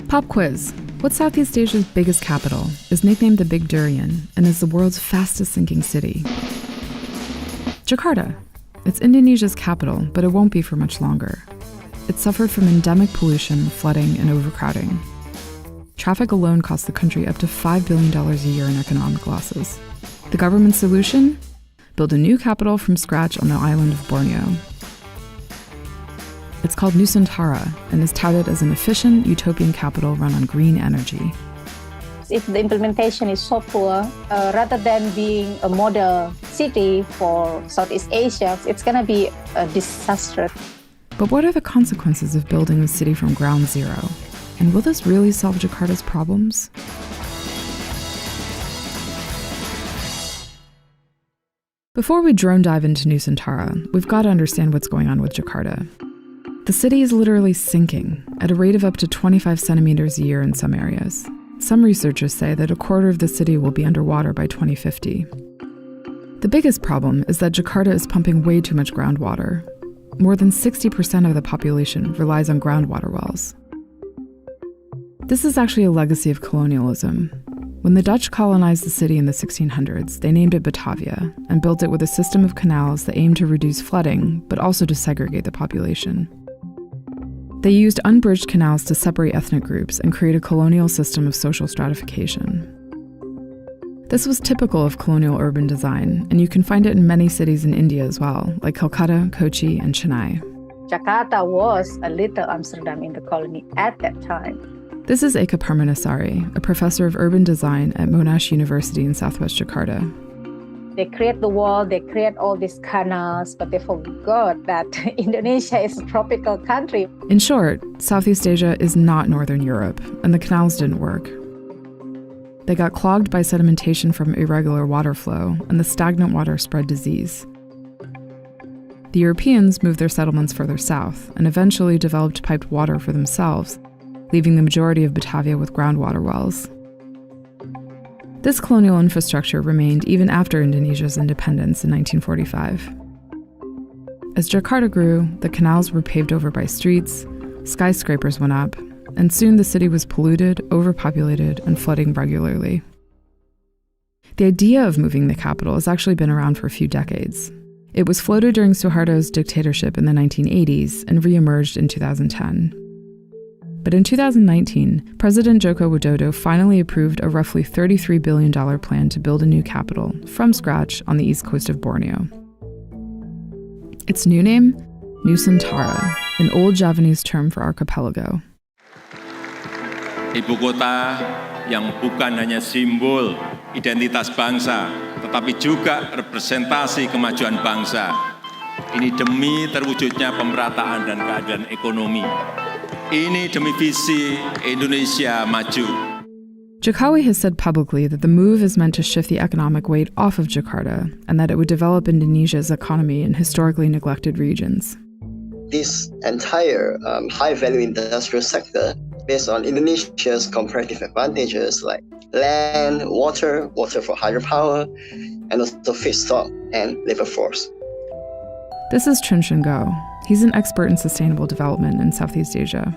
Pop quiz. What's Southeast Asia's biggest capital, is nicknamed the Big Durian, and is the world's fastest sinking city? Jakarta. It's Indonesia's capital, but it won't be for much longer. It suffered from endemic pollution, flooding, and overcrowding. Traffic alone cost the country up to $5 billion a year in economic losses. The government's solution? Build a new capital from scratch on the island of Borneo. It's called Nusantara and is touted as an efficient, utopian capital run on green energy. If the implementation is so poor, rather than being a model city for Southeast Asia, it's going to be a disaster. But what are the consequences of building a city from ground zero? And will this really solve Jakarta's problems? Before we drone dive into Nusantara, we've got to understand what's going on with Jakarta. The city is literally sinking at a rate of up to 25 centimeters a year in some areas. Some researchers say that a quarter of the city will be underwater by 2050. The biggest problem is that Jakarta is pumping way too much groundwater. More than 60% of the population relies on groundwater wells. This is actually a legacy of colonialism. When the Dutch colonized the city in the 1600s, they named it Batavia and built it with a system of canals that aimed to reduce flooding, but also to segregate the population. They used unbridged canals to separate ethnic groups and create a colonial system of social stratification. This was typical of colonial urban design, and you can find it in many cities in India as well, like Calcutta, Kochi, and Chennai. Jakarta was a little Amsterdam in the colony at that time. This is Eka Parmanasari, a professor of urban design at Monash University in southwest Jakarta. They create the wall, they create all these canals, but they forgot that Indonesia is a tropical country. In short, Southeast Asia is not Northern Europe, and the canals didn't work. They got clogged by sedimentation from irregular water flow, and the stagnant water spread disease. The Europeans moved their settlements further south, and eventually developed piped water for themselves, leaving the majority of Batavia with groundwater wells. This colonial infrastructure remained even after Indonesia's independence in 1945. As Jakarta grew, the canals were paved over by streets, skyscrapers went up, and soon the city was polluted, overpopulated, and flooding regularly. The idea of moving the capital has actually been around for a few decades. It was floated during Suharto's dictatorship in the 1980s and re-emerged in 2010. But in 2019, President Joko Widodo finally approved a roughly $33 billion plan to build a new capital from scratch on the east coast of Borneo. Its new name? Nusantara, an old Javanese term for archipelago. Ibu kota yang bukan hanya simbol identitas bangsa, tetapi juga representasi kemajuan bangsa. Ini demi terwujudnya pemerataan dan keadilan ekonomi. Ini demi visi Indonesia maju. Jokowi has said publicly that the move is meant to shift the economic weight off of Jakarta and that it would develop Indonesia's economy in historically neglected regions. This entire high-value industrial sector, based on Indonesia's comparative advantages like land, water for hydropower, and also feedstock and labor force. This is Chun Go. He's an expert in sustainable development in Southeast Asia.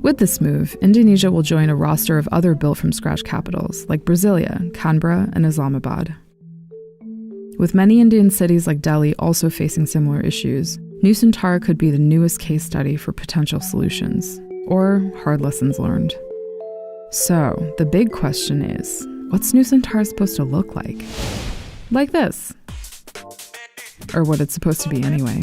With this move, Indonesia will join a roster of other built-from-scratch capitals like Brasilia, Canberra, and Islamabad. With many Indian cities like Delhi also facing similar issues, Nusantara could be the newest case study for potential solutions, or hard lessons learned. So, the big question is, what's Nusantara supposed to look like? Like this. Or what it's supposed to be anyway.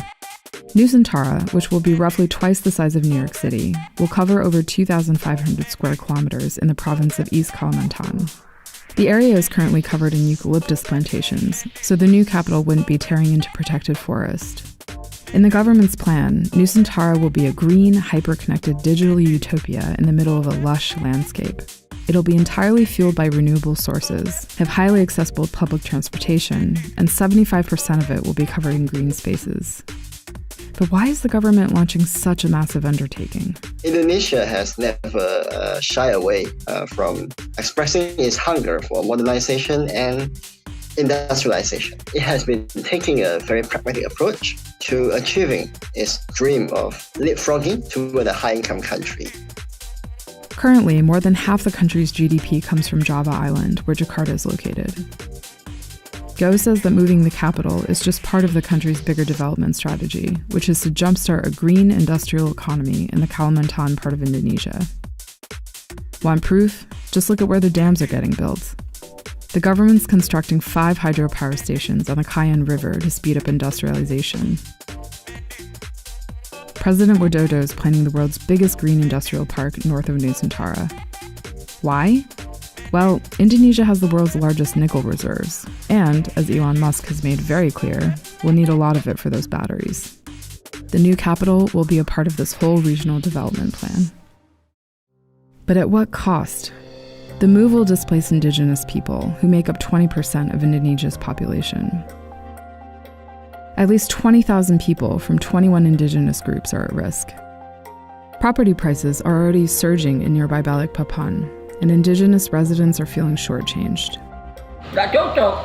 Nusantara, which will be roughly twice the size of New York City, will cover over 2,500 square kilometers in the province of East Kalimantan. The area is currently covered in eucalyptus plantations, so the new capital wouldn't be tearing into protected forest. In the government's plan, Nusantara will be a green, hyper-connected digital utopia in the middle of a lush landscape. It'll be entirely fueled by renewable sources, have highly accessible public transportation, and 75% of it will be covered in green spaces. But why is the government launching such a massive undertaking? Indonesia has never shied away from expressing its hunger for modernization and industrialization. It has been taking a very pragmatic approach to achieving its dream of leapfrogging toward a high-income country. Currently, more than half the country's GDP comes from Java Island, where Jakarta is located. Go says that moving the capital is just part of the country's bigger development strategy, which is to jumpstart a green industrial economy in the Kalimantan part of Indonesia. Want proof? Just look at where the dams are getting built. The government's constructing 5 hydropower stations on the Kayan River to speed up industrialization. President Widodo is planning the world's biggest green industrial park north of Nusantara. Why? Well, Indonesia has the world's largest nickel reserves, and, as Elon Musk has made very clear, we'll need a lot of it for those batteries. The new capital will be a part of this whole regional development plan. But at what cost? The move will displace indigenous people, who make up 20% of Indonesia's population. At least 20,000 people from 21 indigenous groups are at risk. Property prices are already surging in nearby Balikpapan, and indigenous residents are feeling shortchanged. Nggak cocok.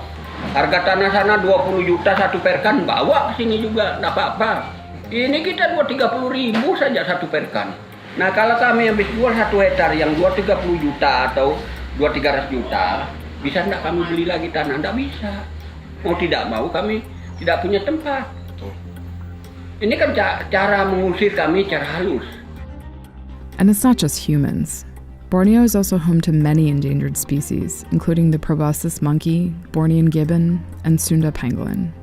Harga tanah sana 20 juta satu perkan, bawa ke sini juga, nggak apa-apa. Ini kita 30.000 saja satu perkan. Nah kalau kami habis jual 1 hektar yang 30 juta atau 300 juta, bisa nggak kami beli lagi tanah? Nggak bisa. Mau tidak mau kami tidak punya tempat. Ini kan cara mengusir kami cara halus. And it's not just humans. Borneo is also home to many endangered species, including the proboscis monkey, Bornean gibbon, and Sunda pangolin.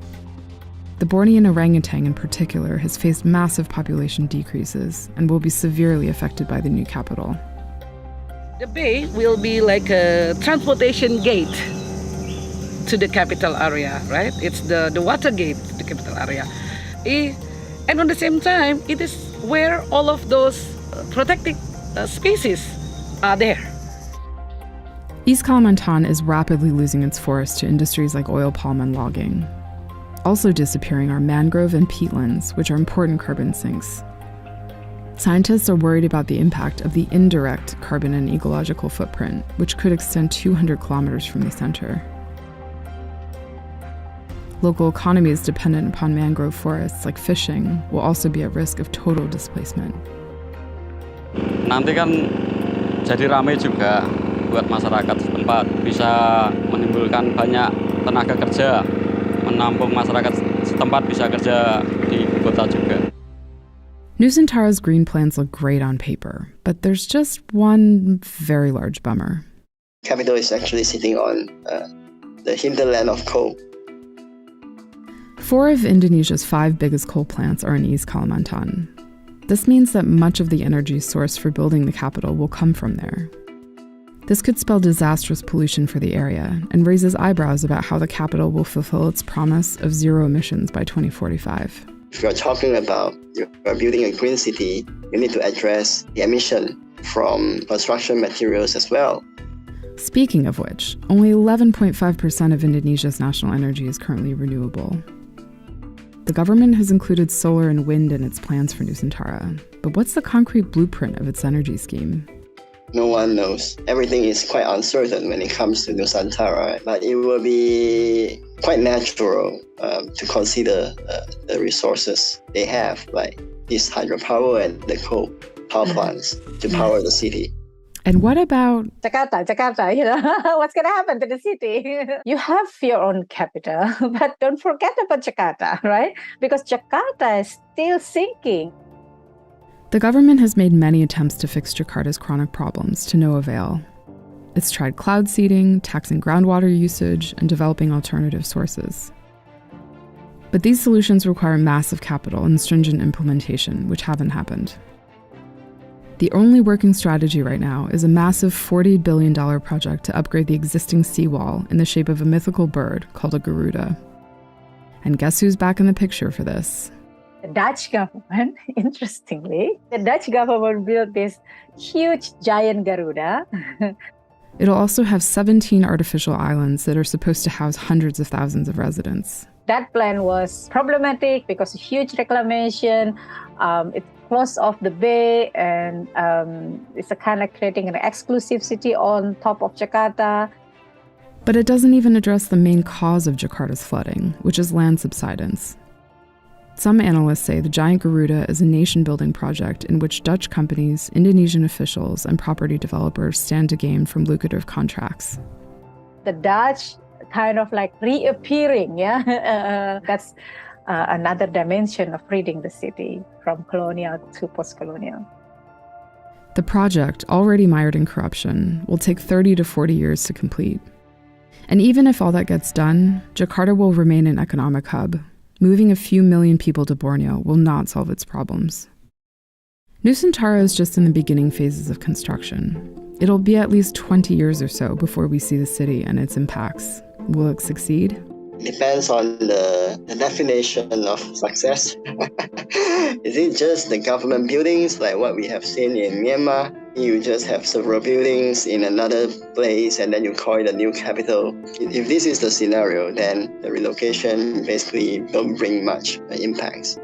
The Bornean orangutan in particular has faced massive population decreases and will be severely affected by the new capital. The bay will be like a transportation gate to the capital area, right? It's the water gate to the capital area. And at the same time, it is where all of those protected species are there. East Kalimantan is rapidly losing its forests to industries like oil palm and logging. Also disappearing are mangrove and peatlands, which are important carbon sinks. Scientists are worried about the impact of the indirect carbon and ecological footprint, which could extend 200 kilometers from the center. Local economies dependent upon mangrove forests, like fishing, will also be at risk of total displacement. Nanti kan jadi ramai juga buat masyarakat setempat, bisa menimbulkan banyak tenaga kerja, menampung masyarakat setempat bisa kerja di kota juga. Nusantara's green plans look great on paper, but there's just one very large bummer. Capital is actually sitting on the hinterland of coal. 4 of Indonesia's 5 biggest coal plants are in East Kalimantan. This means that much of the energy source for building the capital will come from there. This could spell disastrous pollution for the area and raises eyebrows about how the capital will fulfill its promise of zero emissions by 2045. If you're talking about you're building a green city, you need to address the emission from construction materials as well. Speaking of which, only 11.5% of Indonesia's national energy is currently renewable. The government has included solar and wind in its plans for Nusantara, but what's the concrete blueprint of its energy scheme? No one knows. Everything is quite uncertain when it comes to Nusantara, but it will be quite natural to consider the resources they have, like this hydropower and the coal power plants to power the city. And what about Jakarta, what's going to happen to the city? You have your own capital, but don't forget about Jakarta, right? Because Jakarta is still sinking. The government has made many attempts to fix Jakarta's chronic problems to no avail. It's tried cloud seeding, taxing groundwater usage, and developing alternative sources. But these solutions require massive capital and stringent implementation, which haven't happened. The only working strategy right now is a massive $40 billion project to upgrade the existing seawall in the shape of a mythical bird called a Garuda. And guess who's back in the picture for this? The Dutch government, interestingly, the Dutch government built this huge giant Garuda. It'll also have 17 artificial islands that are supposed to house hundreds of thousands of residents. That plan was problematic because huge reclamation, it's close off the bay, and it's a kind of creating an exclusive city on top of Jakarta. But it doesn't even address the main cause of Jakarta's flooding, which is land subsidence. Some analysts say the Giant Garuda is a nation-building project in which Dutch companies, Indonesian officials, and property developers stand to gain from lucrative contracts. The Dutch kind of like reappearing, that's another dimension of reading the city from colonial to post-colonial. The project, already mired in corruption, will take 30 to 40 years to complete. And even if all that gets done, Jakarta will remain an economic hub. Moving a few million people to Borneo will not solve its problems. Nusantara is just in the beginning phases of construction. It'll be at least 20 years or so before we see the city and its impacts. Will it succeed? Depends on the definition of success. Is it just the government buildings like what we have seen in Myanmar? You just have several buildings in another place and then you call it a new capital. If this is the scenario, then the relocation basically don't bring much impacts.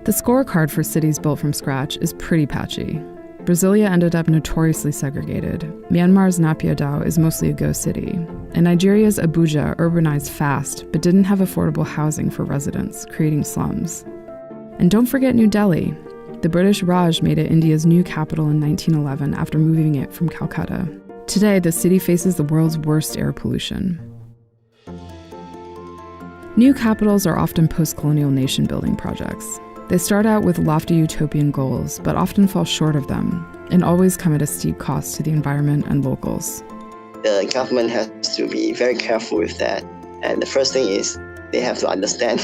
The scorecard for cities built from scratch is pretty patchy. Brasilia ended up notoriously segregated. Myanmar's Naypyidaw is mostly a ghost city. And Nigeria's Abuja urbanized fast, but didn't have affordable housing for residents, creating slums. And don't forget New Delhi. The British Raj made it India's new capital in 1911 after moving it from Calcutta. Today, the city faces the world's worst air pollution. New capitals are often post-colonial nation-building projects. They start out with lofty utopian goals, but often fall short of them, and always come at a steep cost to the environment and locals. The government has to be very careful with that. And the first thing is they have to understand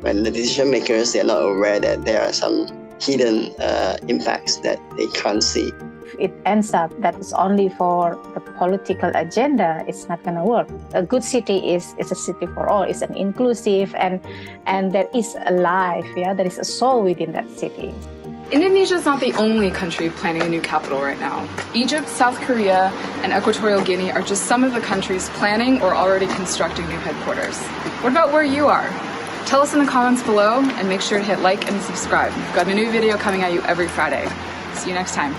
when the decision makers, they're not aware that there are some hidden impacts that they can't see. It ends up that it's only for the political agenda, it's not going to work. A good city is a city for all. It's an inclusive and there is a life, there is a soul within that city. Indonesia is not the only country planning a new capital right now. Egypt, South Korea, and Equatorial Guinea are just some of the countries planning or already constructing new headquarters. What about where you are? Tell us in the comments below and make sure to hit like and subscribe. We've got a new video coming at you every Friday. See you next time.